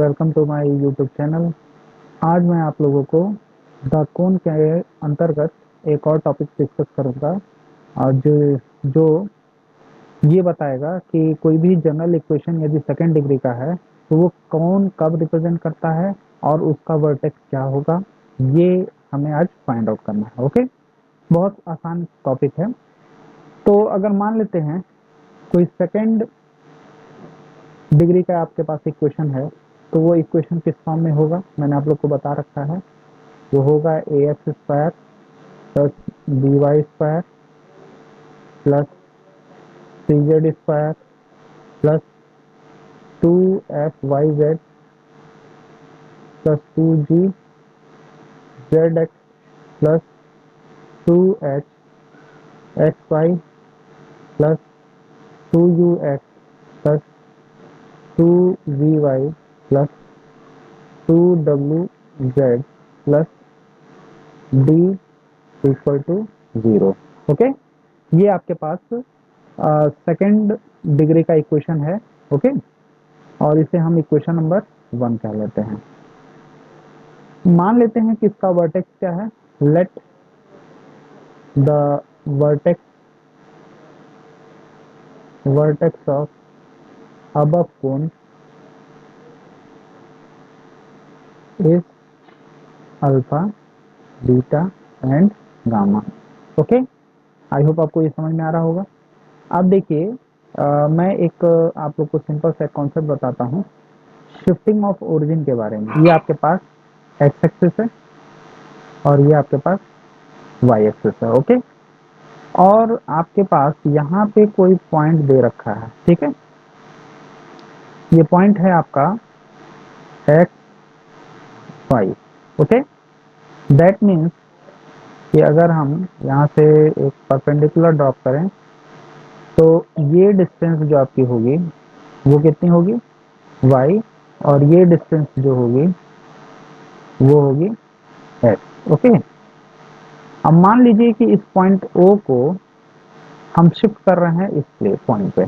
Welcome to my YouTube channel. आज मैं आप लोगों को द कोन के अंतर्गत एक और टॉपिक डिस्कस करूंगा और जो ये बताएगा कि कोई भी जनरल इक्वेशन यदि सेकंड डिग्री का है तो वो कौन कब रिप्रेजेंट करता है और उसका वर्टेक्स क्या होगा, ये हमें आज फाइंड आउट करना है। ओके, बहुत आसान टॉपिक है। तो अगर मान लेते हैं कोई सेकंड डिग्री का आपके पास इक्वेशन है तो वो इक्वेशन किस फॉर्म में होगा, मैंने आप लोग को बता रखा है। वो होगा A X square plus B Y square plus C Z square plus two F Y Z plus two G Z X plus two H X Y plus two U X plus two V Y plus two W Z plus D equal to 0। Okay, ये आपके पास second degree का equation है। Okay, और इसे हम equation number 1 कह लेते हैं। मान लेते हैं कि इसका वर्टेक्स क्या है। Let the vertex of above cone is alpha beta and gamma. Okay, I hope आपको ये समझ में आ रहा होगा। अब देखिए, मैं एक आप लोग को सिंपल सा कॉन्सेप्ट बताता हूँ शिफ्टिंग ऑफ ओरिजिन के बारे में। ये आपके पास एक्स एक्सिस है और ये आपके पास वाई एक्सिस है। ओके, और आपके पास यहाँ पे कोई पॉइंट दे रखा है। ठीक है, ये पॉइंट है आपका X Y. Okay, that means कि अगर हम यहाँ से एक परपेंडिकुलर ड्रॉप करें तो ये डिस्टेंस जो आपकी होगी वो कितनी होगी, y, और ये डिस्टेंस जो होगी वो होगी x। ओके, अब मान लीजिए कि इस पॉइंट O को हम शिफ्ट कर रहे हैं इस पॉइंट पे।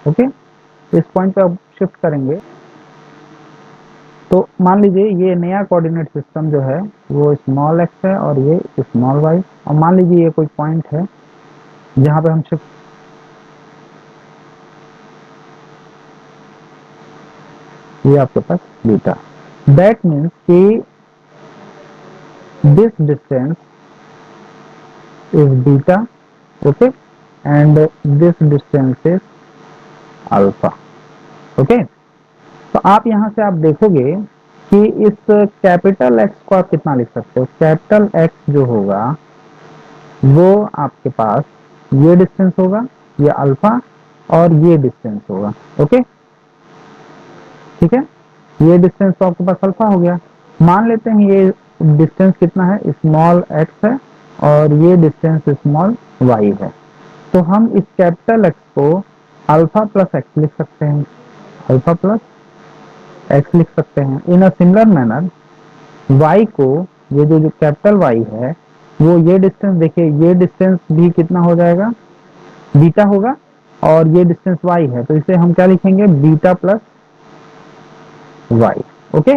ओके, इस पॉइंट पे अब शिफ्ट करेंगे तो मान लीजिए ये नया कोऑर्डिनेट सिस्टम जो है वो स्मॉल x है और ये स्मॉल y। और मान लीजिए ये कोई पॉइंट है जहां पे हम शिफ्ट, ये आपके पास बीटा। दैट मीन्स कि this distance is beta, okay, and this distance is alpha। okay, तो आप यहाँ से आप देखोगे कि इस कैपिटल X को आप कितना लिख सकते हो। कैपिटल X जो होगा वो आपके पास ये डिस्टेंस होगा, ये अल्फा, और ये डिस्टेंस होगा। ओके, ठीक है, ये डिस्टेंस तो आपके पास अल्फा हो गया। मान लेते हैं ये डिस्टेंस कितना है, स्मॉल x है, और ये डिस्टेंस स्मॉल y है। तो हम इस कैपिटल X को अल्फा प्लस एक्स लिख सकते हैं, अल्फा प्लस एक्स लिख सकते हैं। इन अ सिमिलर मैनर y को, ये जो कैपिटल Y है वो ये डिस्टेंस देखिए, ये डिस्टेंस भी कितना हो जाएगा, बीटा होगा, और ये डिस्टेंस y है तो इसे हम क्या लिखेंगे, बीटा प्लस वाई। ओके,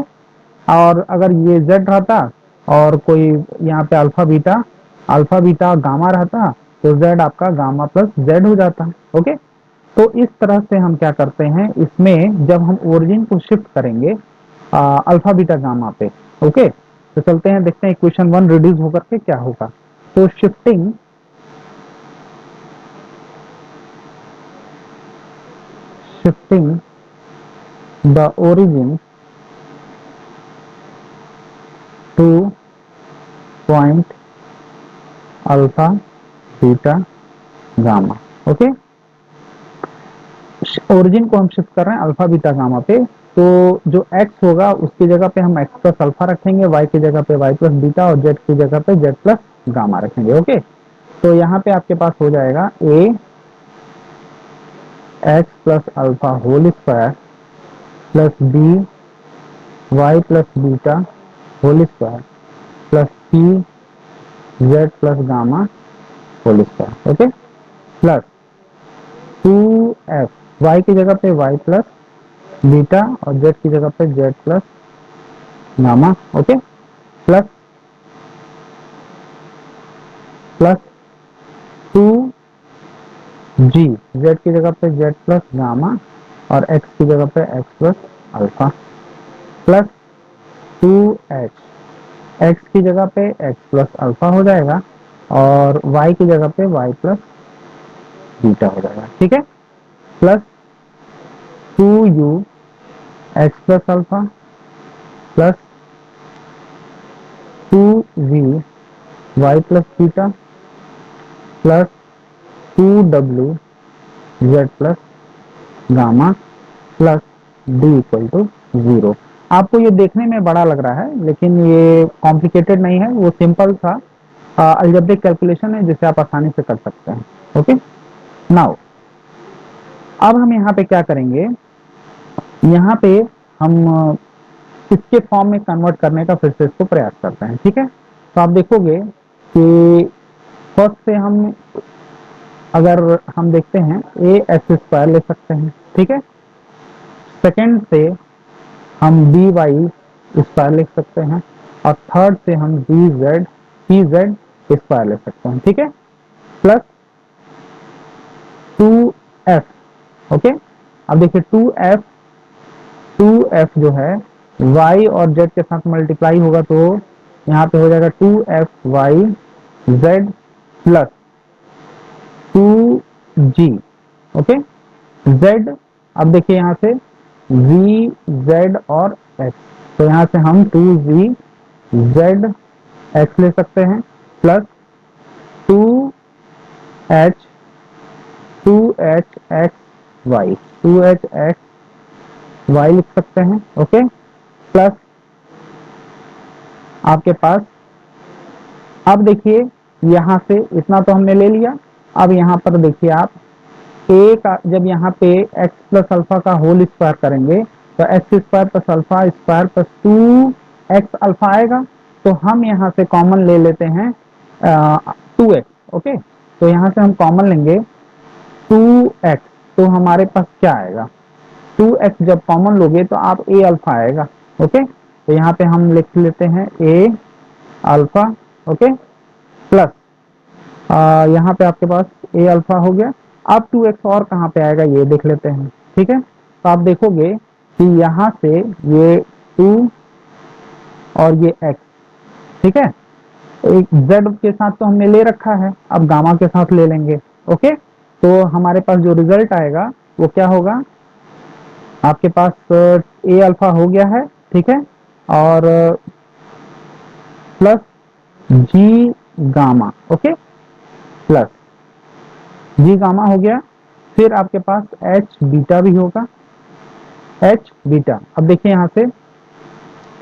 और अगर ये z रहता और कोई यहाँ पे अल्फा बीटा गामा रहता तो z आपका गामा प्लस z हो जाता। ओके, तो इस तरह से हम क्या करते हैं, इसमें जब हम ओरिजिन को शिफ्ट करेंगे अल्फा बीटा गामा पे। ओके, तो चलते हैं देखते हैं इक्वेशन 1 रिड्यूस होकर के क्या होगा। तो shifting the origin two point alpha beta gamma. Okay, origin को हम शिफ्ट कर रहे हैं अल्फा बीटा गामा पे, तो जो x होगा उसकी जगह पे हम x प्लस अल्फा रखेंगे, y की जगह पे y प्लस बीटा, और z की जगह पे z प्लस गामा रखेंगे। ओके, तो यहाँ पे आपके पास हो जाएगा a x plus alpha whole square plus b y plus beta whole square plus c z plus gamma whole square. Okay, plus 2f, y की जगह पे y प्लस बीटा और जेड की जगह पे Z plus gamma, okay, plus plus two G, Z की जगह पे जेड प्लस गामा और एक्स की जगह पे x plus alpha, plus two H, x की जगह पे एक्स प्लस अल्फा हो जाएगा और वाई की जगह पे वाई प्लस बीटा हो जाएगा, ठीक है, plus two U X plus alpha plus two V Y plus beta plus two W Z plus gamma plus D equal to 0। आपको ये देखने में बड़ा लग रहा है लेकिन ये कॉम्प्लिकेटेड नहीं है, वो सिंपल सा अलजेब्रिक कैलकुलेशन है जिसे आप आसानी से कर सकते हैं। ओके, नाउ अब हम यहाँ पे क्या करेंगे, यहाँ पे हम इसके फॉर्म में कन्वर्ट करने का फिर से इसको प्रयास करते हैं, ठीक है। तो आप देखोगे कि फर्स्ट से हम अगर हम देखते हैं ए एक्स स्क्वायर ले सकते हैं, ठीक है। सेकंड से हम डी वाई स्क्वायर लिख सकते हैं और थर्ड से हम D Z C Z square ले सकते हैं, ठीक है, प्लस टू एफ, ओके। अब देखिए टू एफ जो है y और z के साथ मल्टीप्लाई होगा तो यहाँ पे हो जाएगा two F Y Z plus two G, okay, z, अब देखिए यहाँ से v z और x, तो यहाँ से हम टू v z x ले सकते हैं plus two H X Y, two H X Y लिख सकते हैं, ओके, प्लस आपके पास, अब देखिए यहाँ से इतना तो हमने ले लिया, अब यहाँ पर देखिए आप ए का जब यहाँ पे एक्स प्लस अल्फा का होल स्क्वायर करेंगे तो x square plus alpha square plus to x alpha आएगा, तो हम यहाँ से कॉमन ले लेते हैं टू एक्स, ओके, तो यहाँ से हम कॉमन लेंगे टू एक्स, तो हमारे पास क्या आएगा, टू एक्स जब कॉमन लोगे तो आप ए अल्फा आएगा, ओके, तो यहाँ पे हम लिख लेते हैं ए अल्फा, ओके, प्लस यहाँ पे आपके पास ए अल्फा हो गया। अब टू एक्स और कहाँ पे आएगा ये देख लेते हैं, ठीक है। तो आप देखोगे कि यहाँ से ये टू और ये एक्स, ठीक है, एक जेड के साथ तो हमने ले रखा है, अब गामा के साथ ले लेंगे, ओके, तो हमारे पास जो रिजल्ट आएगा वो क्या होगा, आपके पास ए अल्फा हो गया है, ठीक है, और plus G gamma, okay, plus G gamma हो गया, फिर आपके पास एच बीटा भी होगा, एच बीटा, अब देखिए यहाँ से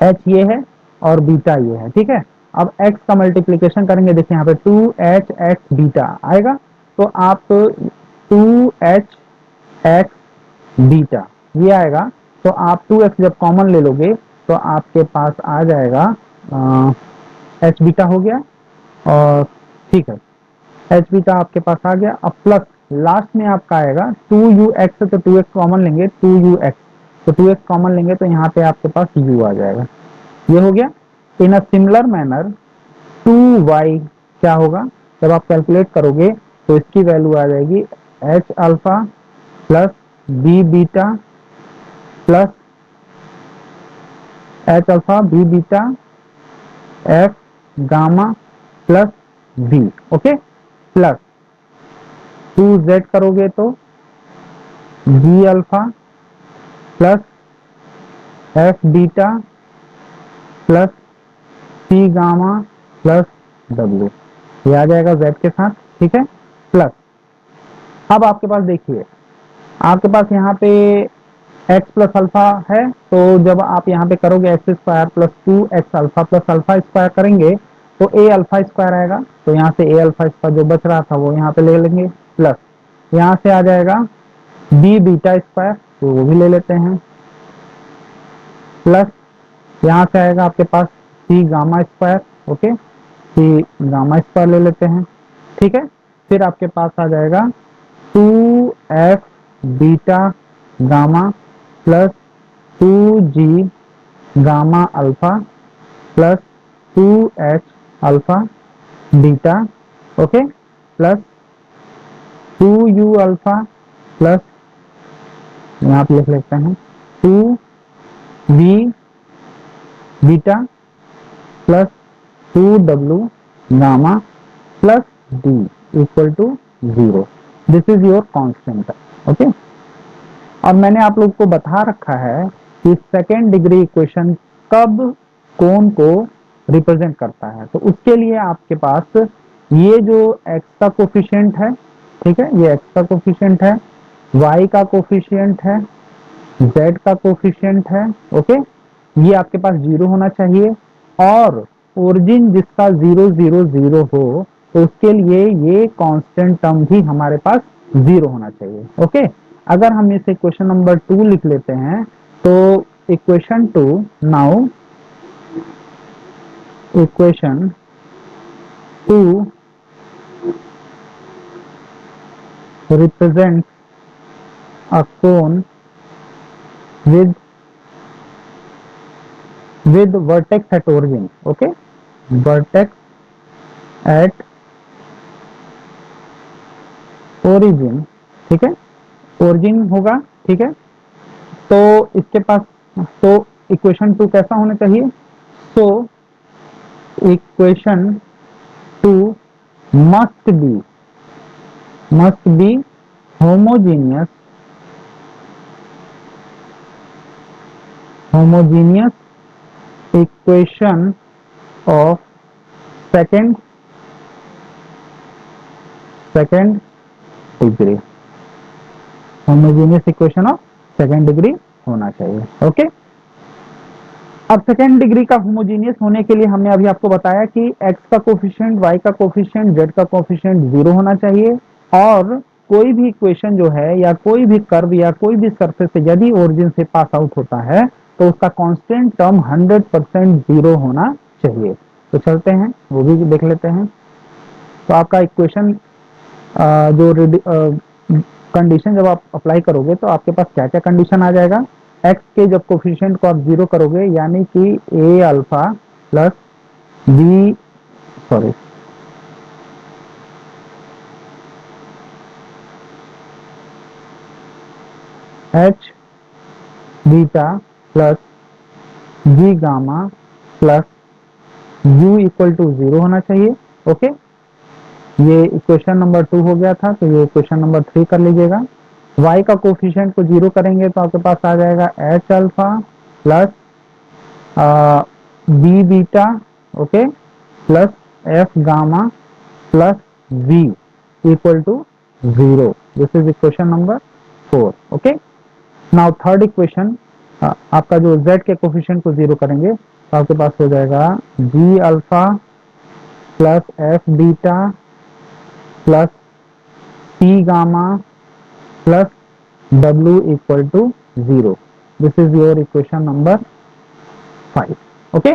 एच ये है और बीटा ये है, ठीक है, अब एक्स का मल्टीप्लीकेशन करेंगे, देखिए यहाँ पे टू एच एक्स बीटा आएगा, तो आप टू एच एक्स बीटा ये आएगा, तो आप टू एक्स जब कॉमन ले लोगे तो आपके पास आ जाएगा एच बीटा हो गया, और ठीक है, एच बीटा आपके पास आ गया, अब प्लस लास्ट में आपका आएगा टू यू एक्स, तो टू एक्स कॉमन लेंगे, टू यू एक्स, तो टू एक्स कॉमन लेंगे तो यहाँ पे आपके पास यू आ जाएगा, ये हो गया। In a similar manner to Y क्या होगा, जब आप कैलकुलेट करोगे तो इसकी वैल्यू आ जाएगी H alpha plus B beta plus H alpha B beta F gamma plus B, okay, plus two Z करोगे तो B alpha plus F beta plus C gamma plus W, ये आ जाएगा जेड के साथ, ठीक है, प्लस अब आपके पास देखिए आपके पास यहाँ पे एक्स प्लस अल्फा है, तो जब आप यहाँ पे करोगे x square plus to x alpha plus alpha square करेंगे तो ए अल्फा स्क्वायर आएगा, तो यहाँ से ए अल्फा स्क्वायर जो बच रहा था वो यहाँ पे ले लेंगे, प्लस यहाँ से आ जाएगा बी बीटा स्क्वायर, तो वो भी ले लेते हैं, प्लस यहाँ से आएगा आपके पास सी गामा स्क्वायर, ओके, सी गामा स्क्वायर ले लेते हैं, ठीक है, फिर आपके पास आ जाएगा two F beta gamma plus 2g gamma alpha plus 2h alpha beta, okay, plus 2u alpha plus, यहाँ पे लिख लेते हैं 2v beta plus 2w gamma plus d equal to 0। This is your constant, okay. और मैंने आप लोग को बता रखा है कि सेकेंड डिग्री इक्वेशन कब कोण को रिप्रेजेंट करता है। तो उसके लिए आपके पास ये जो x का कोफिशिएंट है, ठीक है, ये x का कोफिशिएंट है, y का कोफिशिएंट है, z का कोफिशिएंट है, ओके, ये आपके पास 0 होना चाहिए। और ओरिजिन जिसका 0 0 0 हो तो उसके लिए ये कांस्टेंट टर्म भी हमारे पास 0 होना चाहिए, ओके। अगर हम इसे इक्वेशन नंबर 2 लिख लेते हैं तो equation 2, now equation 2 represents a cone with vertex at origin, okay, vertex at origin, ठीक है, origin होगा, ठीक है। तो इसके पास, तो इक्वेशन 2 कैसा होना चाहिए? So equation 2 must be homogeneous equation of second degree, homogeneous equation of second degree होना चाहिए, ओके। अब सेकेंड डिग्री का होमोजेनियस होने के लिए हमने अभी आपको बताया कि x का कोफिशिएंट, y का कोफिशिएंट, z का कोफिशिएंट 0 होना चाहिए। और कोई भी इक्वेशन जो है या कोई भी कर्व या कोई भी सरफेस से यदि ओरिजिन से पास आउट होता है तो उसका कांस्टेंट टर्म 100% 0 होना चाहिए। तो चलते हैं वो भी देख लेते हैं। तो आपका इक्वेशन जो कंडीशन जब आप अप्लाई करोगे तो आपके पास क्या क्या कंडीशन आ जाएगा? x के जब कोफिशिएंट को आप 0 करोगे यानी कि a alpha plus b, sorry, h beta plus g gamma plus u equal to 0 होना चाहिए, ओके। ये इक्वेशन नंबर 2 हो गया था, तो ये इक्वेशन नंबर 3 कर लीजिएगा। y का कोफिशिएंट को 0 करेंगे तो आपके पास आ जाएगा h alpha plus b beta, okay, plus f gamma plus v equal to 0। This is equation number 4, okay. Now third equation, आपका जो z के कोफिशिएंट को 0 करेंगे तो आपके पास हो जाएगा g alpha plus f beta plus p gamma plus w equal to 0। This is your equation number 5, okay.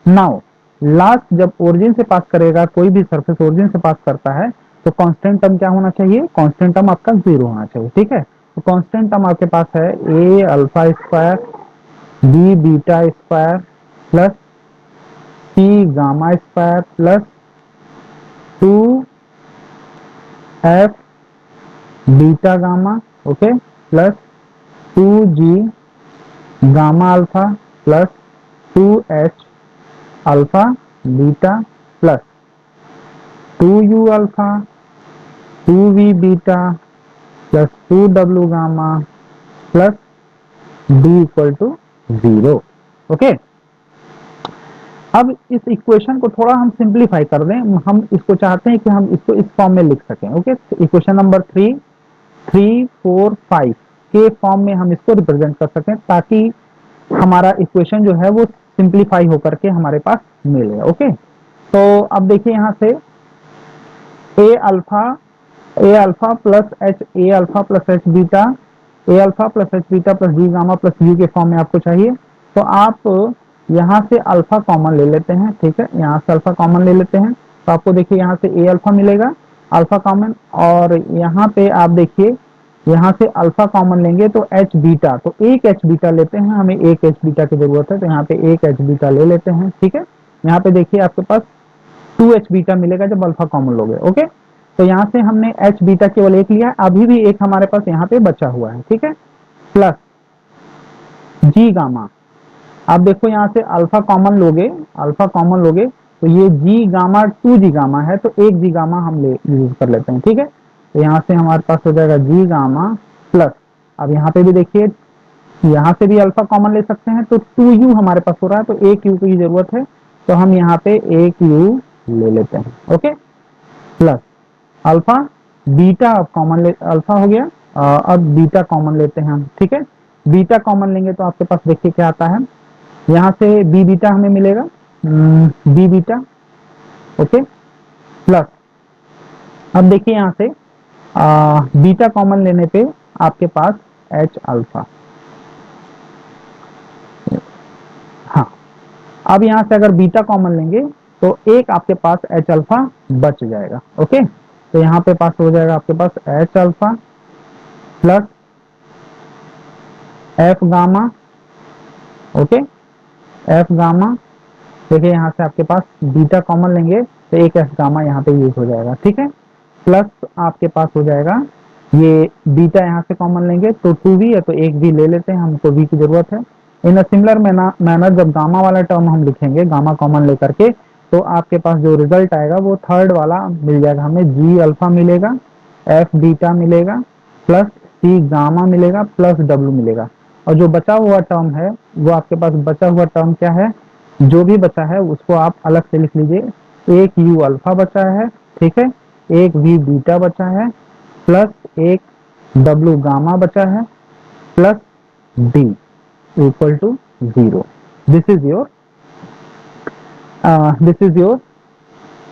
Now last, जब ओरिजिन से पास करेगा, कोई भी सरफेस ओरिजिन से पास करता है तो कांस्टेंट टर्म क्या होना चाहिए? कांस्टेंट टर्म आपका 0 होना चाहिए, ठीक है। तो कांस्टेंट टर्म आपके पास है a alpha square b beta square plus c gamma square plus 2f beta gamma, okay, plus 2g gamma alpha plus 2h alpha beta plus 2u alpha 2v beta plus 2w gamma plus d equal to 0, okay. अब इस equation को थोड़ा हम simplify कर दें, हम इसको चाहते हैं कि हम इसको इस फॉर्म में लिख सकें, ओके। इक्वेशन नंबर 3, 3, 4, 5 के फॉर्म में हम इसको रिप्रेजेंट कर सकें ताकि हमारा इक्वेशन जो है वो सिंप्लीफाई होकर के हमारे पास मिले, ओके। तो अब देखिए यहाँ से A alpha plus H, A alpha plus H beta, A alpha plus H beta plus G gamma plus U के फॉर्म में आपको चाहिए। तो आप यहाँ से अल्फा कॉमन ले लेते हैं, ठीक है, यहाँ से अल्फा कॉमन ले लेते हैं तो आपको देखिए यहाँ से ए अल्फा मिलेगा, अल्फा कॉमन, और यहाँ पे आप देखिए यहाँ से अल्फा कॉमन लेंगे तो एच बीटा, तो एक एच बीटा लेते हैं, हमें एक एच बीटा की जरूरत है, तो यहाँ पे एक एच बीटा ले लेते हैं। ठीक है, यहाँ पे देखिए आपके पास 2h बीटा मिलेगा जब अल्फा कॉमन लोगे। ओके, तो यहाँ से हमने h बीटा केवल एक लिया है, अभी भी एक हमारे पास यहाँ पे बचा हुआ है। ठीक है, प्लस जी गामा। आप देखो यहाँ से अल्फा कॉमन लोगे, अल्फा कॉमन लोगे तो ये जी गामा 2 जी गामा है, तो एक जी गामा हम यूज कर लेते हैं। ठीक है, तो यहाँ से हमारे पास हो जाएगा जी गामा प्लस, अब यहाँ पे भी देखिए यहाँ से भी अल्फा कॉमन ले सकते हैं, तो 2u हमारे पास हो रहा है, तो एक यू की जरूरत है, तो हम यहाँ पे एक यू ले लेते हैं। Okay, plus alpha beta common ले, अल्फा हो गया, अब बीटा कॉमन लेते हैं हम। ठीक है, बीटा कॉमन लेंगे तो आपके पास देखिए क्या आता है, यहाँ से बी बीटा हमें मिलेगा, बी बीटा। ओके, प्लस अब देखिए यहाँ से बीटा कॉमन लेने पे आपके पास एच अल्फा। हाँ, अब यहाँ से अगर बीटा कॉमन लेंगे तो एक आपके पास एच अल्फा बच जाएगा। ओके, तो यहाँ पे पास हो जाएगा आपके पास H alpha plus F gamma. Okay, F gamma, देखिए यहाँ से आपके पास बीटा कॉमन लेंगे तो एक एफ गामा यहाँ पे यूज हो जाएगा। ठीक है, प्लस आपके पास हो जाएगा ये बीटा यहाँ से कॉमन लेंगे तो 2v है, तो एक v ले लेते हैं, हमको v की जरूरत है। इन अ सिमिलर मैनर जब गामा वाला टर्म हम लिखेंगे गामा कॉमन लेकर के, तो आपके पास जो रिजल्ट आएगा वो थर्ड वाला मिल जाएगा, हमें जी अल्फा मिलेगा, एफ बीटा मिलेगा, प्लस सी गामा मिलेगा, प्लस डब्ल्यू मिलेगा। और जो बचा हुआ टर्म है वो आपके पास बचा हुआ टर्म क्या है, जो भी बचा है उसको आप अलग से लिख लीजिए। एक यू अल्फा बचा है, ठीक है, एक वी बीटा बचा है, प्लस एक डब्ल्यू गामा बचा है, plus D equal to 0। This is your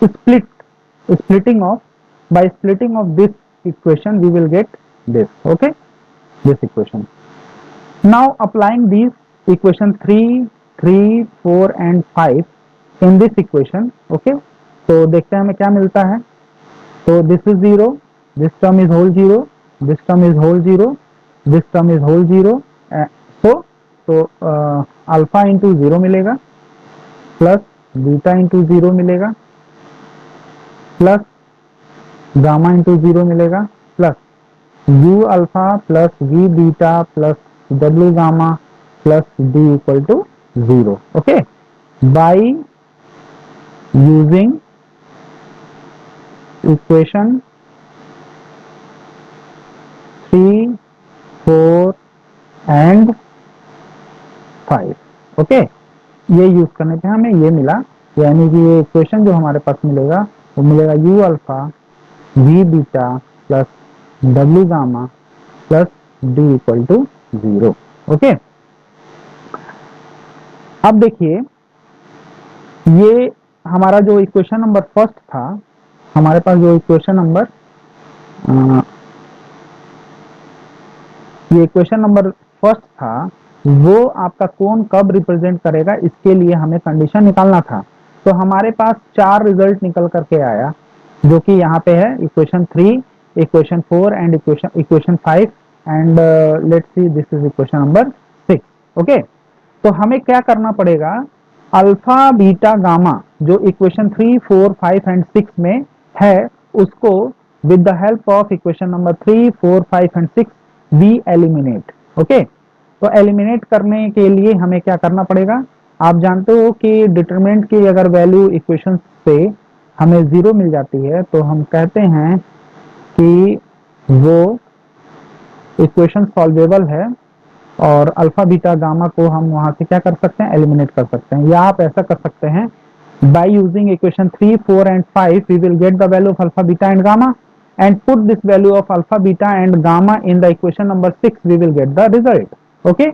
split splitting of, by splitting of this equation we will get this. Okay, this equation. Now applying these equation 3, 3, 4 and 5 in this equation. Okay, तो देखते हैं हमें क्या मिलता है। तो this is 0, this term is whole 0, this term is whole 0, this term is whole 0, तो alpha into 0 मिलेगा, प्लस बीटा इंटू 0 मिलेगा, प्लस गामा इंटू 0 मिलेगा, plus U alpha plus V beta plus W gamma plus D equal to 0। Okay, by using equation 3, 4 and 5। Okay, ये use करने पे हमें ये मिला, यानी कि ये इक्वेशन जो हमारे पास मिलेगा वो मिलेगा U alpha V beta plus W gamma plus D equal to 0। Okay, अब देखिए ये हमारा जो इक्वेशन नंबर फर्स्ट था, हमारे पास जो इक्वेशन नंबर ये इक्वेशन नंबर फर्स्ट था, वो आपका कोण कब रिप्रेजेंट करेगा इसके लिए हमें कंडीशन निकालना था। तो हमारे पास 4 रिजल्ट निकल करके आया, जो कि यहाँ पे है equation 3, equation 4 and equation 5 and let's see this is equation number 6। Okay, तो हमें क्या करना पड़ेगा, अल्फा बीटा गामा जो इक्वेशन 3, 4, 5 एंड 6 में है उसको with the help of equation number 3, 4, 5 and 6 we eliminate. Okay, तो एलिमिनेट करने के लिए हमें क्या करना पड़ेगा, आप जानते हो कि डिटरमिनेंट की अगर वैल्यू इक्वेशन से हमें 0 मिल जाती है तो हम कहते हैं कि वो इक्वेशन सॉल्वेबल है, और अल्फा बीटा गामा को हम वहां से क्या कर सकते हैं, एलिमिनेट कर सकते हैं। या आप ऐसा कर सकते हैं, by using equation 3, 4 and 5 we will get the value of alpha beta and gamma and put this value of alpha beta and gamma in the equation number 6 we will get the result. okay,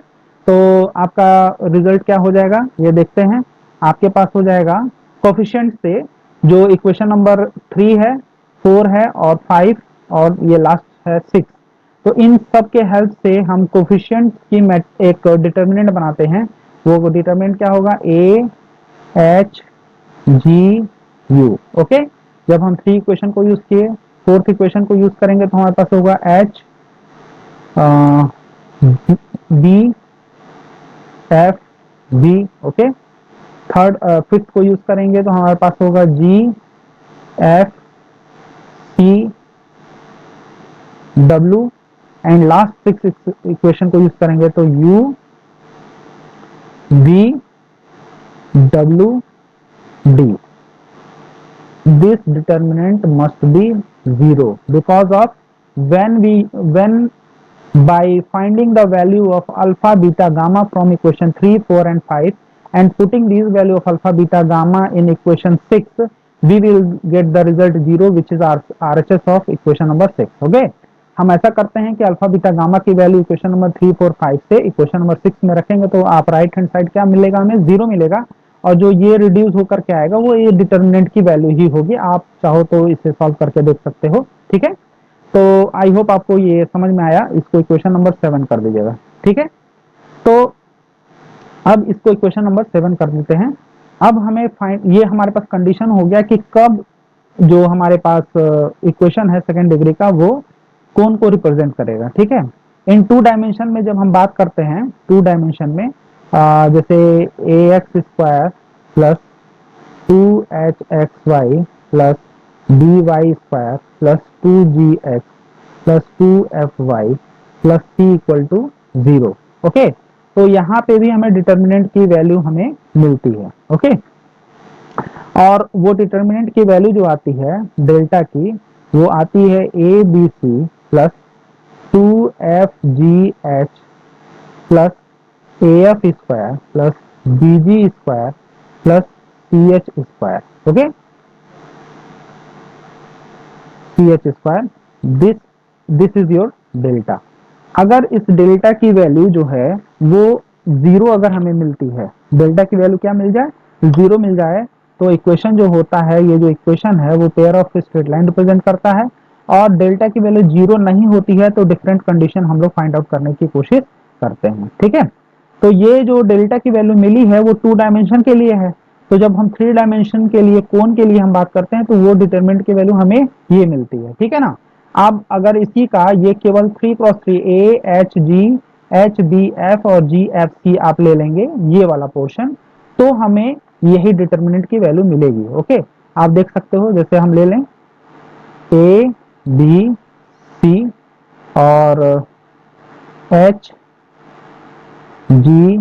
तो आपका result क्या हो जाएगा ये देखते हैं। आपके पास हो जाएगा कोफिशिएंट से जो इक्वेशन नंबर 3 है, 4 है और 5 और ये लास्ट है 6, तो इन सब के हेल्प से हम कोफिशिएंट की एक डिटर्मिनेंट बनाते हैं। वो डिटर्मिनेंट क्या होगा, ए एच जी यू। ओके, जब हम 3 इक्वेशन को यूज किए, 4th इक्वेशन को यूज करेंगे तो हमारे पास होगा H B F B, okay. Third fifth को यूज करेंगे तो हमारे पास होगा G F C W, and last six equation को यूज करेंगे तो U V W D. This determinant must be zero because of when by finding the value of alpha beta gamma from equation 3 4 and 5 and putting these value of alpha beta gamma in equation 6, we will get the result 0 which is our RHS of equation number 6। okay, हम ऐसा करते हैं कि alpha beta gamma की value equation number 3 4 5 से equation number 6 में रखेंगे तो आप राइट हैंड साइड क्या मिलेगा, हमें 0 मिलेगा, और जो ये रिड्यूस होकर के आएगा वो ये डिटर्मिनेंट की वैल्यू ही होगी। आप चाहो तो इसे सॉल्व करके देख सकते हो, ठीक है। तो आई होप आपको ये समझ में आया। इसको इक्वेशन नंबर 7 कर दीजिएगा, ठीक है। तो अब इसको इक्वेशन नंबर 7 कर देते हैं। अब हमें फाइंड, ये हमारे पास कंडीशन हो गया कि कब जो हमारे पास इक्वेशन है सेकेंड डिग्री का वो कौन को रिप्रेजेंट करेगा, ठीक है। इन टू डायमेंशन में जब हम बात करते हैं, टू डायमेंशन में जैसे A X square plus 2hxy plus dy square plus 2gx plus 2fy plus c equal to 0, okay. तो यहाँ पे भी हमें डिटर्मिनेंट की वैल्यू हमें मिलती है, ओके। और वो डिटर्मिनेंट की वैल्यू जो आती है डेल्टा की, वो आती है A B C plus 2fgh plus AF square plus BG square plus CH square, okay, CH square. This this is your delta. अगर इस डेल्टा की वैल्यू जो है वो 0 अगर हमें मिलती है, डेल्टा की वैल्यू क्या मिल जाए, 0 मिल जाए, तो इक्वेशन जो होता है, ये जो इक्वेशन है वो pair of straight line represent करता है। और डेल्टा की वैल्यू 0 नहीं होती है तो डिफरेंट कंडीशन हम लोग फाइंड आउट करने की कोशिश करते हैं, ठीक है। तो ये जो डेल्टा की वैल्यू मिली है वो 2 डायमेंशन के लिए है। तो जब हम 3 डायमेंशन के लिए कोन के लिए हम बात करते हैं तो वो डिटरमिनेंट की वैल्यू हमें ये मिलती है, ठीक है ना। अब अगर इसी का ये केवल 3x3 A H G H B F और जी एफ सी आप ले लेंगे ये वाला पोर्शन, तो हमें यही डिटरमिनेंट की वैल्यू मिलेगी, ओके। आप देख सकते हो, जैसे हम ले लें ए बी सी और एच जी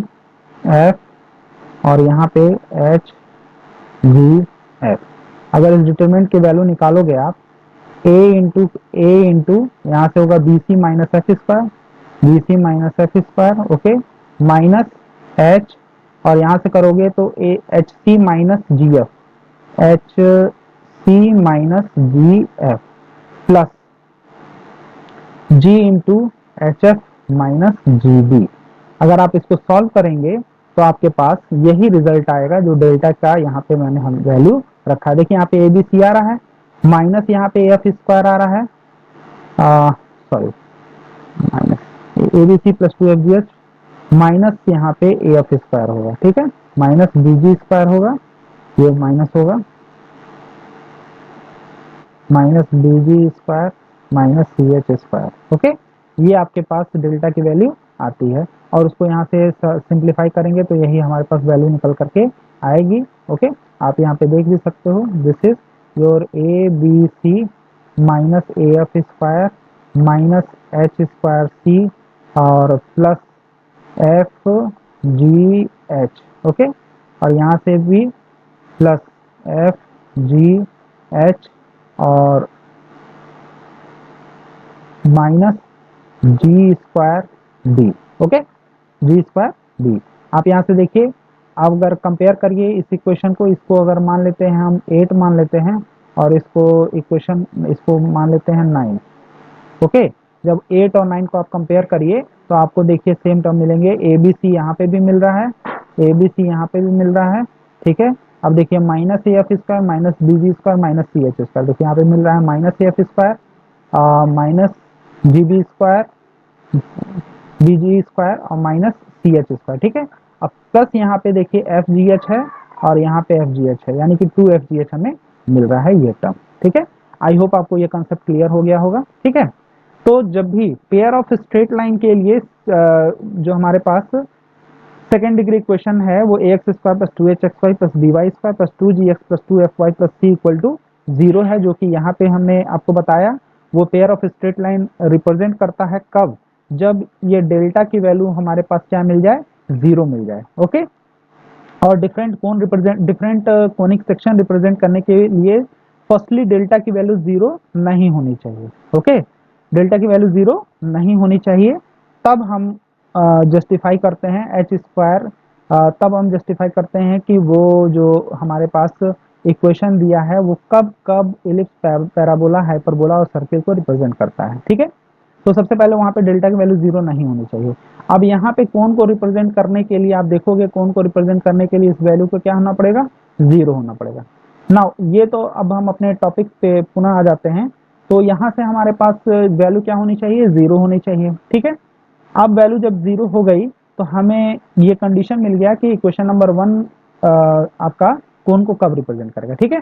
एफ और यहाँ पे एच जी एफ। अगर इस डिटरमिनेंट की वैल्यू निकालोगे आप, ए इंटू यहाँ से होगा B C minus F square, B C minus F square, okay, minus H, और यहाँ से करोगे तो A H C minus G F, H C minus G F plus G into H F minus G B. अगर आप इसको solve करेंगे तो आपके पास यही रिजल्ट आएगा जो डेल्टा का यहाँ पे मैंने हम वैल्यू रखा है। देखिए यहाँ पे ए बी सी आ रहा है, माइनस यहाँ पे एफ स्क्वायर आ रहा है, sorry minus A B C plus 2fgh minus यहाँ पे ए एफ स्क्वायर होगा, ठीक है, माइनस बी जी स्क्वायर होगा, ये माइनस होगा, minus B G square minus C H square, okay. ये आपके पास डेल्टा की वैल्यू आती है और उसको यहाँ से सिंप्लीफाई करेंगे तो यही हमारे पास वैल्यू निकल करके आएगी, ओके। आप यहाँ पे देख भी सकते हो, this is your A B C minus A F square minus H square C और plus F G H, okay, और यहाँ से भी प्लस एफ जी एच और minus G square D, okay, G square D. आप यहाँ से देखिए, आप अगर कंपेयर करिए इस इक्वेशन को, इसको अगर मान लेते हैं हम 8 मान लेते हैं और इसको इक्वेशन इसको मान लेते हैं 9, ओके। जब 8 और 9 को आप कंपेयर करिए तो आपको देखिए सेम टर्म मिलेंगे, ए बी सी यहाँ पे भी मिल रहा है, ए बी सी यहाँ पे भी मिल रहा है, ठीक है। अब देखिए minus A F square minus B G square minus C H square, देखिए यहाँ पे मिल रहा है minus A F square minus G B square B G square और माइनस सी एच स्क्वायर, ठीक है। अब प्लस यहाँ पे देखिए एफ जी एच है और यहाँ पे एफ जी एच है, यानी कि 2 एफ जी एच हमें मिल रहा है ये टर्म, ठीक है। आई होप आपको ये कंसेप्ट क्लियर हो गया होगा, ठीक है। तो जब भी पेयर ऑफ स्ट्रेट लाइन के लिए जो हमारे पास सेकेंड डिग्री इक्वेशन है वो ax square plus 2hxy plus dy square plus 2gx plus 2fy plus c equal to 0 है, जो कि यहाँ पे हमने आपको बताया वो pair of straight line represent करता है कब, जब ये डेल्टा की वैल्यू हमारे पास क्या मिल जाए, 0 मिल जाए। ओके, और डिफरेंट कोनिक सेक्शन रिप्रेजेंट करने के लिए फर्स्टली डेल्टा की वैल्यू 0 नहीं होनी चाहिए। ओके, डेल्टा की वैल्यू 0 नहीं होनी चाहिए, तब हम जस्टिफाई करते हैं एच स्क्वायर, तब हम जस्टिफाई करते हैं कि वो जो हमारे पास इक्वेशन दिया है वो कब कब इलिप्स, पैराबोला, हाइपरबोला और सर्किल को रिप्रेजेंट करता है। ठीक है, तो सबसे पहले वहां पे डेल्टा की वैल्यू 0 नहीं होनी चाहिए। अब यहाँ पे कोण को रिप्रेजेंट करने के लिए आप देखोगे, कोण को रिप्रेजेंट करने के लिए इस वैल्यू को क्या होना पड़ेगा, 0 होना पड़ेगा। नाउ ये तो अब हम अपने टॉपिक पे पुनः आ जाते हैं। तो यहाँ से हमारे पास वैल्यू क्या होनी चाहिए, 0 होनी चाहिए। ठीक है, अब वैल्यू जब 0 हो गई तो हमें ये कंडीशन मिल गया कि इक्वेशन नंबर 1 आपका कोण को कब रिप्रेजेंट करेगा। ठीक है,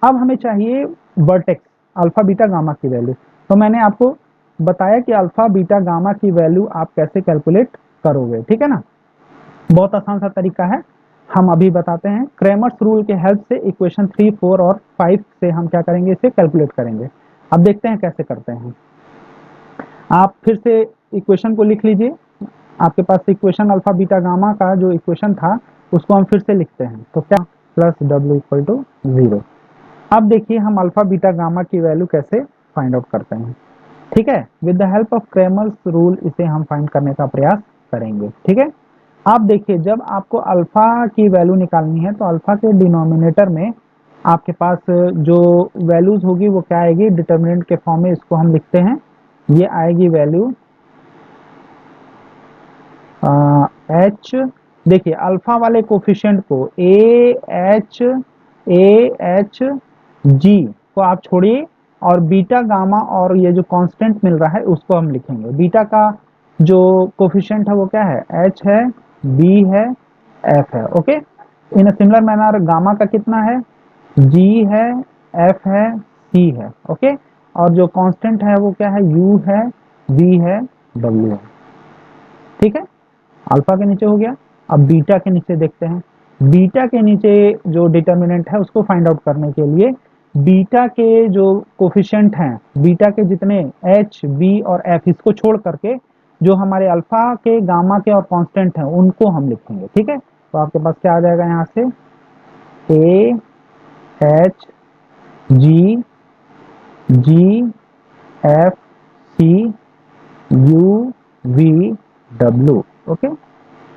अब हमें चाहिए वर्टेक्स अल्फा बीटा गामा की वैल्यू। तो मैंने आपको बताया कि अल्फा बीटा गामा की वैल्यू आप कैसे कैलकुलेट करोगे। ठीक है ना, बहुत आसान सा तरीका है, हम अभी बताते हैं। क्रेमर्स रूल के हेल्प से इक्वेशन 3, 4 और 5 से हम क्या करेंगे, इसे कैलकुलेट करेंगे। अब देखते हैं कैसे करते हैं। आप फिर से इक्वेशन को लिख लीजिए, आपके पास इक्वेशन अल्फा बीटा गामा का जो इक्वेशन था उसको हम फिर से लिखते हैं। तो क्या, प्लस डब्ल्यू इक्वल टू 0। अब देखिए हम अल्फा बीटा गामा की वैल्यू कैसे फाइंड आउट करते हैं। ठीक है, with the help of Cramer's rule इसे हम फाइंड करने का प्रयास करेंगे। ठीक है, आप देखिए जब आपको अल्फा की वैल्यू निकालनी है तो अल्फा के डिनोमिनेटर में आपके पास जो वैल्यूज होगी वो क्या आएगी, डिटर्मिनेंट के फॉर्म में इसको हम लिखते हैं। ये आएगी वैल्यू एच, देखिए अल्फा वाले कोफिशिएंट को ए एच जी को आप छोड़िए और बीटा गामा और ये जो कांस्टेंट मिल रहा है उसको हम लिखेंगे। बीटा का जो कोफिशिएंट है वो क्या है, एच है, बी है, एफ है। Okay, in similar manner gamma का कितना है, जी है, एफ है, सी है। ओके, और जो कांस्टेंट है वो क्या है, यू है, वी है, डब्ल्यू है। ठीक है, अल्फा के नीचे हो गया। अब बीटा के नीचे देखते हैं। बीटा के नीचे जो डिटर्मिनेंट है उसको फाइंड आउट करने के लिए बीटा के जो कोफिशिएंट हैं, बीटा के जितने एच, बी और एफ, इसको छोड़ करके जो हमारे अल्फा के, गामा के और कांस्टेंट हैं उनको हम लिखेंगे। ठीक है, तो आपके पास क्या आ जाएगा, यहाँ से A H G, G F C, U V W. Okay,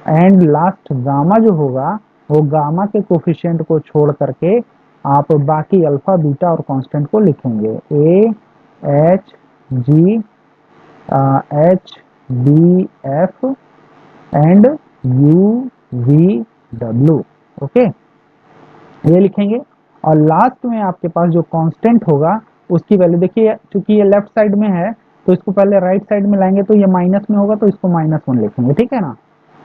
and last gamma जो होगा वो गामा के कोफिशिएंट को छोड़ करके आप बाकी अल्फा, बीटा और कांस्टेंट को लिखेंगे। A H G, H B F and U V W. Okay, ये लिखेंगे। और लास्ट में आपके पास जो कांस्टेंट होगा उसकी वैल्यू देखिए, चूंकि ये लेफ्ट साइड में है तो इसको पहले राइट साइड में लाएंगे तो ये माइनस में होगा तो इसको -1 लिखेंगे। ठीक है ना,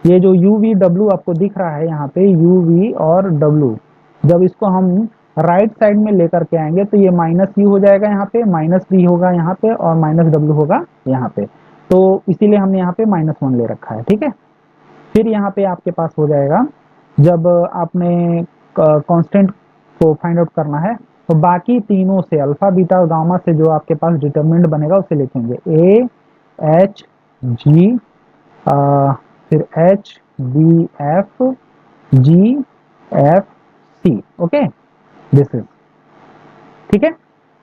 ये जो यू वी डब्ल्यू आपको दिख रहा है यहाँ पे, यू वी और डब्ल्यू, जब इसको हम राइट साइड में लेकर के आएंगे तो ये -u हो जाएगा यहाँ पे, -v होगा यहाँ पे और -w होगा यहाँ पे। तो इसीलिए हमने यहाँ पे -1 ले रखा है। ठीक है, फिर यहाँ पे आपके पास हो जाएगा, जब आपने कांस्टेंट को फाइंड आउट करना है तो बाकी तीनों से, अल्फा, बीटा और गामा से जो आपके पास डिटरमिनेंट बनेगा उसे लिखेंगे। ए एच जी, फिर H B F, G F C. Okay, this is, ठीक है।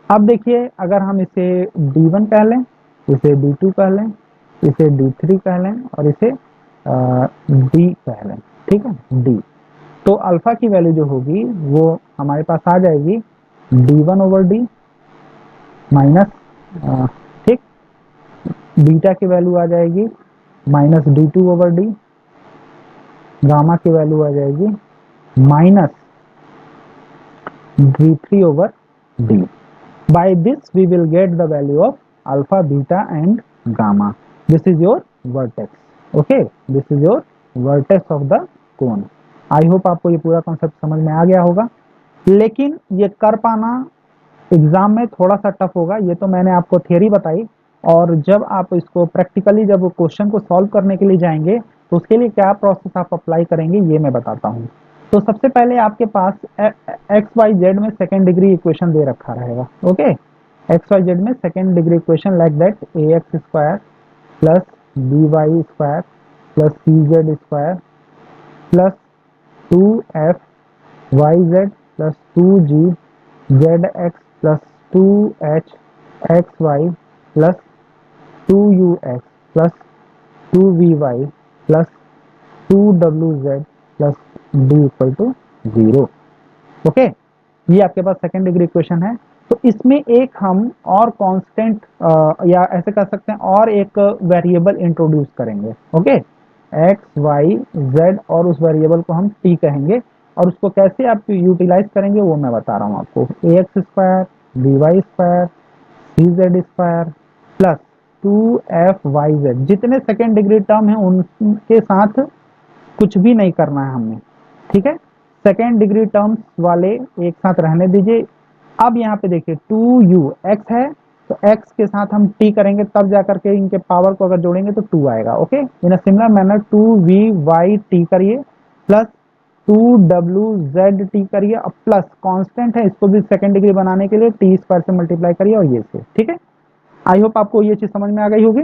अब देखिए अगर हम इसे D1 कह लें, इसे D2 कह लें, इसे D3 कह लें और इसे D कह लें। ठीक है, D, तो अल्फा की वैल्यू जो होगी वो हमारे पास आ जाएगी D1/D माइनस, ठीक, बीटा की वैल्यू आ जाएगी -D2/D, गामा की वैल्यू आ जाएगी -D3/D। By this we will get the value of alpha, beta and gamma. This is your vertex. Okay, this is your vertex of the cone. I hope आपको ये पूरा concept समझ में आ गया होगा, लेकिन ये कर पाना एग्जाम में थोड़ा सा टफ होगा। ये तो मैंने आपको थियरी बताई, और जब आप इसको प्रैक्टिकली जब क्वेश्चन को सॉल्व करने के लिए जाएंगे तो उसके लिए क्या प्रोसेस आप अप्लाई करेंगे ये मैं बताता हूँ। तो सबसे पहले आपके पास एक्स वाई जेड में सेकेंड डिग्री इक्वेशन दे रखा रहेगा। ओके, एक्स वाई जेड में second degree equation like that A X square plus B Y square plus C Z square plus 2f Y Z plus 2g Z X plus 2h X Y plus 2ux plus 2vy plus 2wz plus d equal to 0। Okay, ये आपके पास second degree equation है। तो इसमें एक हम और constant या ऐसे कह सकते हैं और एक वेरिएबल इंट्रोड्यूस करेंगे। ओके, एक्स वाई जेड और उस वेरिएबल को हम टी कहेंगे और उसको कैसे आप यूटिलाइज करेंगे वो मैं बता रहा हूँ आपको। A X square B Y square C Z square plus 2f(yz) जितने सेकेंड डिग्री टर्म है उनके साथ कुछ भी नहीं करना है हमने। ठीक है, सेकेंड डिग्री टर्म्स वाले एक साथ रहने दीजिए। अब यहाँ पे देखिए 2u x है तो x के साथ हम t करेंगे तब जाकर के इनके पावर को अगर जोड़ेंगे तो 2 आएगा। Okay, in a similar manner 2vy t करिए प्लस 2wz t करिए और प्लस कांस्टेंट है इसको भी सेकेंड डिग्री बनाने के लिए t स्क्वायर से मल्टीप्लाई करिए और ये से। ठीक है, आई होप आपको ये चीज समझ में आ गई होगी।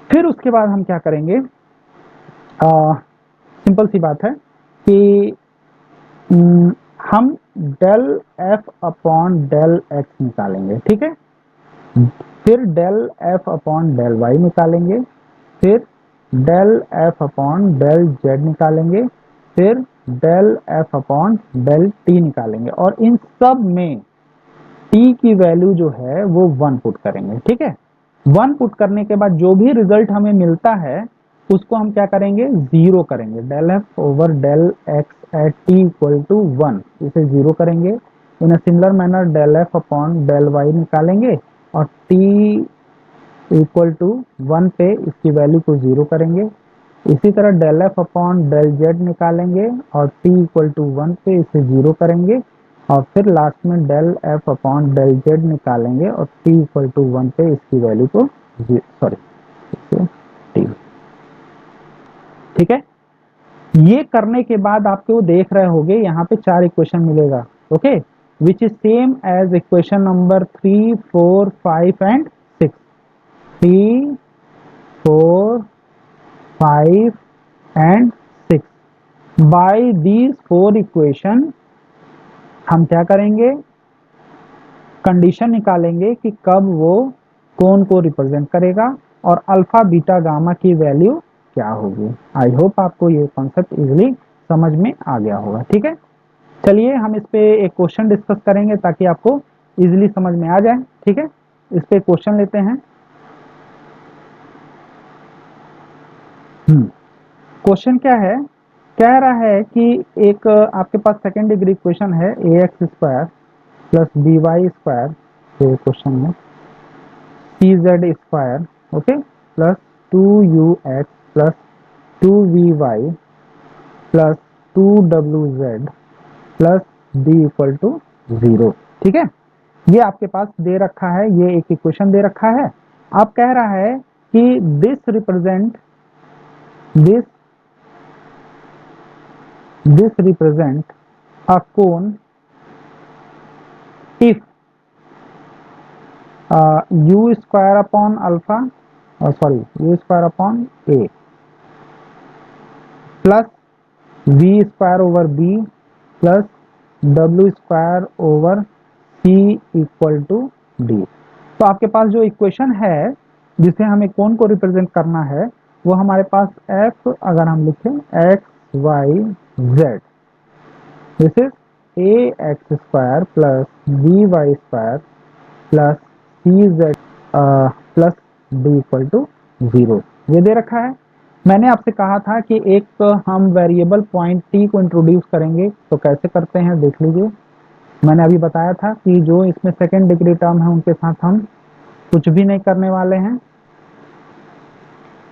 फिर उसके बाद हम क्या करेंगे, सिंपल सी बात है कि हम del F upon del X निकालेंगे। ठीक है, फिर del F upon del Y निकालेंगे, फिर del F upon del Z निकालेंगे, फिर del F upon del T निकालेंगे और इन सब में टी की वैल्यू जो है वो 1 पुट करेंगे। ठीक है, 1 पुट करने के बाद जो भी रिजल्ट हमें मिलता है उसको हम क्या करेंगे, 0 करेंगे। Del F over del X at T equal to 1 इसे 0 करेंगे। In a similar manner del F upon del Y निकालेंगे और टी इक्वल टू 1 पे इसकी वैल्यू को 0 करेंगे। इसी तरह del F upon del Z निकालेंगे और टी इक्वल टू 1 पे इसे 0 करेंगे और फिर लास्ट में del F upon del Z निकालेंगे और टी इक्वल टू 1 पे इसकी वैल्यू को टी। ठीक है, ये करने के बाद आपको देख रहे होंगे यहाँ पे 4 इक्वेशन मिलेगा। Okay, which is same as equation number 3, 4, 5 and 6। 3, 4, 5 and 6। By these 4 equation हम क्या करेंगे, कंडीशन निकालेंगे कि कब वो कौन को रिप्रेजेंट करेगा और अल्फा बीटा गामा की वैल्यू क्या होगी। आई होप आपको ये कॉन्सेप्ट इजीली समझ में आ गया होगा। ठीक है, चलिए हम इस पे एक क्वेश्चन डिस्कस करेंगे ताकि आपको इजीली समझ में आ जाए। ठीक है, इस पे क्वेश्चन लेते हैं। क्वेश्चन क्या है, कह रहा है कि एक आपके पास सेकेंड डिग्री इक्वेशन है A X square plus B Y square, question में C Z square okay plus 2ux plus 2vy plus 2wz plus d equal to 0। ठीक है, ये आपके पास दे रखा है, ये एक इक्वेशन दे रखा है। आप कह रहा है कि this represent a cone if u square upon alpha u square upon a plus v square over b plus w square over c equal to d। तो आपके पास जो इक्वेशन है जिसे हमें कोन को रिप्रेजेंट करना है वो हमारे पास f अगर हम लिखें x y z, this is A X square plus B Y square plus C Z plus D equal to 0 ये दे रखा है। मैंने आपसे कहा था कि एक हम वेरिएबल पॉइंट टी को इंट्रोड्यूस करेंगे, तो कैसे करते हैं देख लीजिए। मैंने अभी बताया था कि जो इसमें सेकेंड डिग्री टर्म है उनके साथ हम कुछ भी नहीं करने वाले हैं।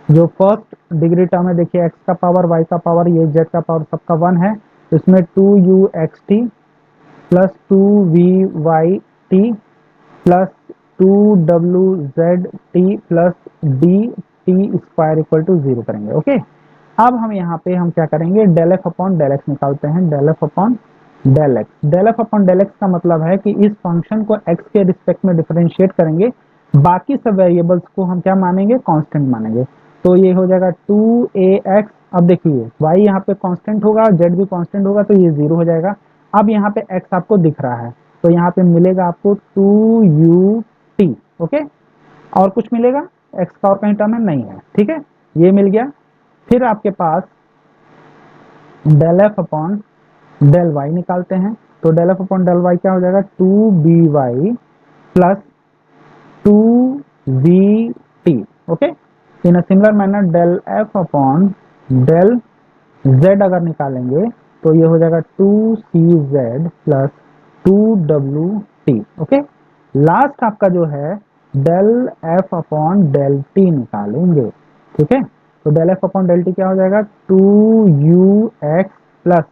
जो फर्स्ट डिग्री टर्म है देखिए x का पावर y का पावर ये z का पावर सबका 1 है, तो इसमें 2uxt plus 2vy t plus 2wzt plus D T square equal to 0 करेंगे। ओके, अब हम यहाँ पे हम क्या करेंगे, del F upon del X निकालते हैं। Del F upon del X, del F upon del X का मतलब है कि इस फंक्शन को एक्स के रिस्पेक्ट में डिफरेंशिएट करेंगे, बाकी सब वेरिएबल्स को हम क्या मानेंगे, कांस्टेंट मानेंगे। तो ये हो जाएगा 2ax। अब देखिए y यहाँ पे कांस्टेंट होगा, z भी कांस्टेंट होगा, तो ये 0 हो जाएगा। अब यहाँ पे x आपको दिख रहा है, तो यहाँ पे मिलेगा आपको 2ut। ओके, और कुछ मिलेगा x का और कहीं टर्म है नहीं है, ठीक है, ये मिल गया। फिर आपके पास del F upon del Y निकालते हैं। तो del F upon del Y क्या हो जाएगा, 2by plus 2vt। Okay, in a similar manner del F upon del z अगर निकालेंगे तो ये हो जाएगा 2cz plus 2wt। Okay, last आपका जो है del F upon del T निकालेंगे। ठीक है, तो del F upon del T क्या हो जाएगा, 2ux प्लस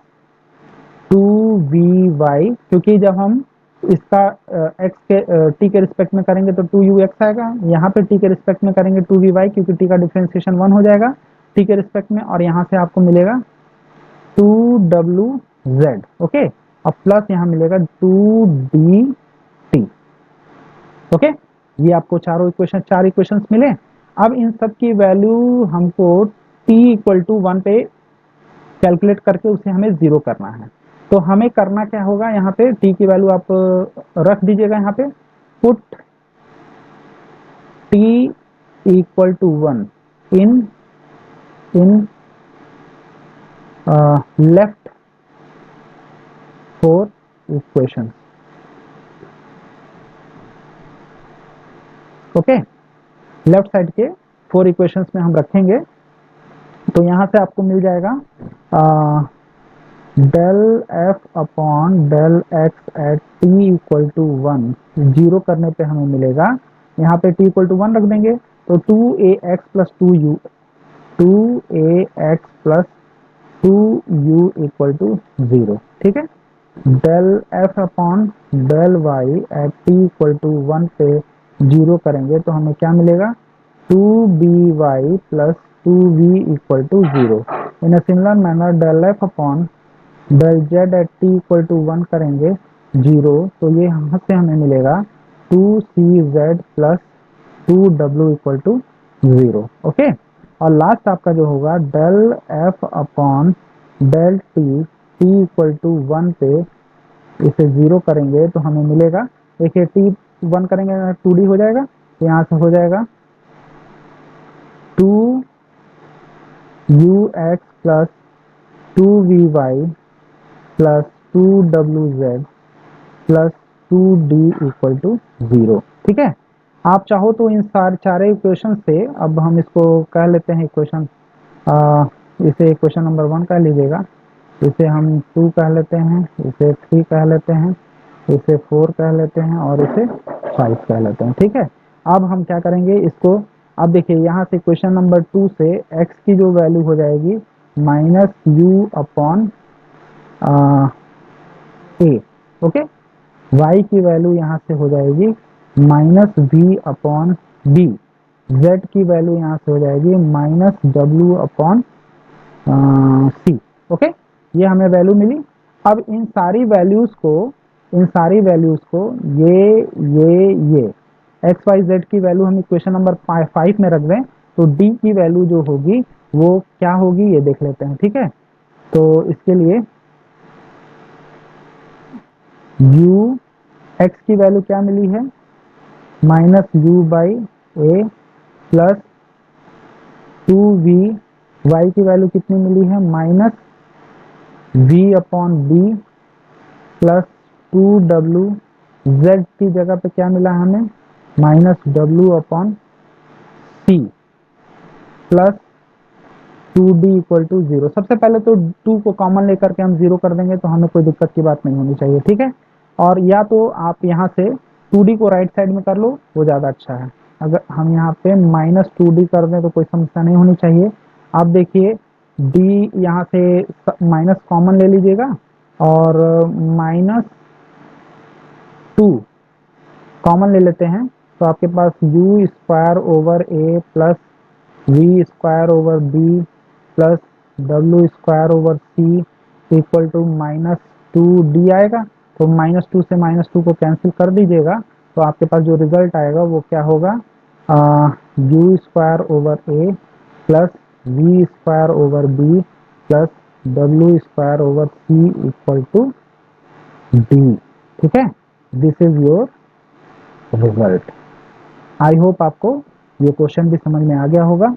2vy, क्योंकि जब हम इसका x के t के रिस्पेक्ट में करेंगे तो 2ux आएगा, यहाँ पे t के रिस्पेक्ट में करेंगे 2vy, क्योंकि t का डिफरेंशिएशन 1 हो जाएगा t के रिस्पेक्ट में, और यहाँ से आपको मिलेगा 2wz। ओके, और प्लस यहाँ मिलेगा 2dt। ओके, ये आपको चारों इक्वेशन, 4 इक्वेशंस मिले। अब इन सब की वैल्यू हमको t इक्वल टू 1 पे कैलकुलेट करके उसे हमें 0 करना है। तो हमें करना क्या होगा, यहाँ पे t की वैल्यू आप रख दीजिएगा, यहाँ पे put t equal to 1 in left 4 equation. Okay, left side के 4 इक्वेशंस में हम रखेंगे। तो यहाँ से आपको मिल जाएगा del F upon del X at T equal to 1, 0 करने पे हमें मिलेगा, यहाँ पे t इक्वल टू 1 रख देंगे तो 2ax plus 2ax plus 2u equal to 0। ठीक है, del F upon del Y at T equal to 1 पे 0 करेंगे तो हमें क्या मिलेगा, 2by plus 2v equal to 0। In a similar manner del F upon del Z at T equal to 1 करेंगे 0, तो ये यहाँ से हमें मिलेगा 2cz plus 2w equal to 0। Okay, और लास्ट आपका जो होगा del F upon del T T equal to 1 पे इसे 0 करेंगे तो हमें मिलेगा, देखिए टी 1 करेंगे 2d हो जाएगा, तो यहाँ से हो जाएगा 2ux plus 2vy plus 2wz plus 2d equal to 0। ठीक है, आप चाहो तो इन सारे इक्वेशन से अब हम इसको कह लेते हैं इक्वेशन, इसे इक्वेशन नंबर 1 कह लीजिएगा, इसे हम 2 कह लेते हैं, इसे 3 कह लेते हैं, इसे 4 कह लेते हैं, और इसे 5 कह लेते हैं। ठीक है, अब हम क्या करेंगे इसको, अब देखिए यहाँ से क्वेश्चन नंबर 2 से x की जो वैल्यू हो जाएगी minus U upon A. Okay, y की वैल्यू यहाँ से हो जाएगी minus v upon B, z की वैल्यू यहाँ से हो जाएगी minus w upon C. Okay, ये हमें वैल्यू मिली। अब इन सारी वैल्यूज को ये एक्स वाई जेड की वैल्यू हम इक्वेशन नंबर 5 में रख दें, तो डी की वैल्यू जो होगी वो क्या होगी ये देख लेते हैं। ठीक है, तो इसके लिए u एक्स की वैल्यू क्या मिली है, minus u by A plus 2v, y की वैल्यू कितनी मिली है, minus v upon B plus 2w, z की जगह पे क्या मिला हमें, minus w upon C plus 2d equal to 0। सबसे पहले तो 2 को कॉमन लेकर के हम 0 कर देंगे तो हमें कोई दिक्कत की बात नहीं होनी चाहिए। ठीक है, और या तो आप यहाँ से 2d को राइट साइड में कर लो, वो ज़्यादा अच्छा है। अगर हम यहाँ पे माइनस 2d कर दें तो कोई समस्या नहीं होनी चाहिए। आप देखिए d यहाँ से माइनस कॉमन ले लीजिएगा, और माइनस 2 कॉमन ले लेते हैं, तो आपके पास U square over A plus V square over B plus W square over C equal to -2d आएगा। तो -2 से -2 को कैंसिल कर दीजिएगा, तो आपके पास जो रिजल्ट आएगा वो क्या होगा, U square over A plus V square over B plus W square over C equal to D. ठीक है, this is your result. I hope आपको ये क्वेश्चन भी समझ में आ गया होगा।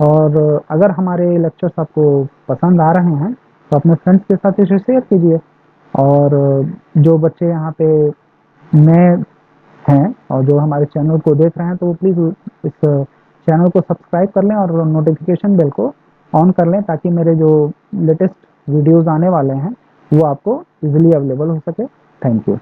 और अगर हमारे लेक्चर्स आपको पसंद आ रहे हैं तो अपने फ्रेंड्स के साथ इसे शेयर कीजिए। और जो बच्चे यहाँ पे नए हैं और जो हमारे चैनल को देख रहे हैं तो वो प्लीज़ इस चैनल को सब्सक्राइब कर लें और नोटिफिकेशन बेल को ऑन कर लें, ताकि मेरे जो लेटेस्ट वीडियोस आने वाले हैं वो आपको इजीली अवेलेबल हो सके। Thank you.